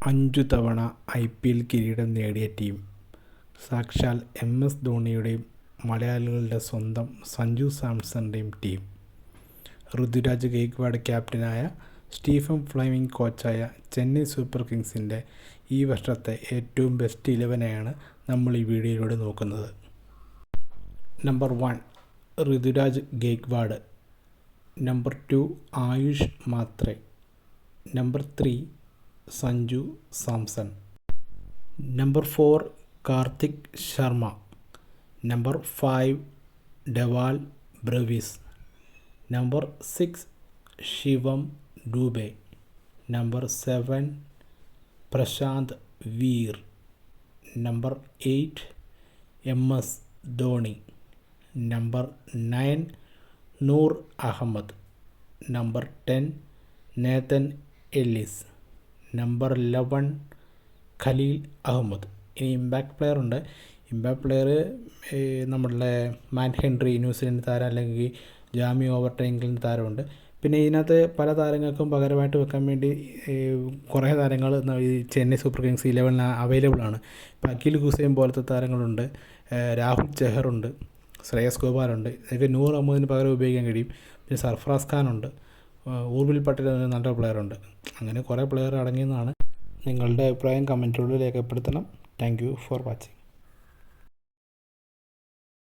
5 തവണ IPL കിരീടം നേടിയ ടീം. സാക്ഷാൽ MS ധോണിയുടെയും മലയാളികളുടെ സ്വന്തം സഞ്ജു സാംസണിൻ്റെയും ടീം. ഋതുരാജ് ഗെയ്ക്വാഡ് ക്യാപ്റ്റനായ സ്റ്റീഫൻ ഫ്ലെമിംഗ് കോച്ചായ ചെന്നൈ സൂപ്പർ കിങ്സിൻ്റെ ഈ വർഷത്തെ ഏറ്റവും ബെസ്റ്റ് 11നെയാണ് നമ്മൾ ഈ വീഡിയോയിലൂടെ നോക്കുന്നത്. Number 1 Ruturaj Gaikwad. Number 2 Ayush Mhatre. Number 3 Sanju Samson. Number 4 Kartik Sharma. Number 5 Dewald Brevis. Number 6 Shivam Dube. Number 7 Prashant Veer. Number 8 MS Dhoni. Number 9 Noor Ahmad. Number 10 Nathan Ellis. Number 11 Khaleel Ahmed. ഇനി ഇമ്പാക്ട് പ്ലെയർ ഉണ്ട്. ഇമ്പാക്ട് പ്ലെയർ നമ്മളുടെ മാറ്റ് ഹെൻറി ന്യൂസിലൻഡ് താരം, അല്ലെങ്കിൽ ജാമി ഓവർട്ടൺ ഇംഗ്ലണ്ട് താരമുണ്ട്. പിന്നെ ഇതിനകത്ത് പല താരങ്ങൾക്കും പകരമായിട്ട് വെക്കാൻ വേണ്ടി കുറേ താരങ്ങൾ ഈ ചെന്നൈ സൂപ്പർ കിങ്സ് 11 അവൈലബിൾ ആണ്. ഇപ്പോൾ അഖിൽ ഹുസൈൻ പോലത്തെ താരങ്ങളുണ്ട്, രാഹുൽ ചെഹറുണ്ട്, ശ്രേയസ് ഗോപാലുണ്ട്. ഇതൊക്കെ നൂർ അഹമ്മദിന് പകരം ഉപയോഗിക്കാൻ കഴിയും. പിന്നെ സർഫറാസ് ഖാനുണ്ട്, ഊർവിൽ പട്ടേൽ നല്ല പ്ലെയറുണ്ട്. അങ്ങനെ കുറേ പ്ലെയർ അടങ്ങിയെന്നാണ്. നിങ്ങളുടെ അഭിപ്രായം കമൻറ്റിലൂടെ രേഖപ്പെടുത്തണം. Thank you for watching.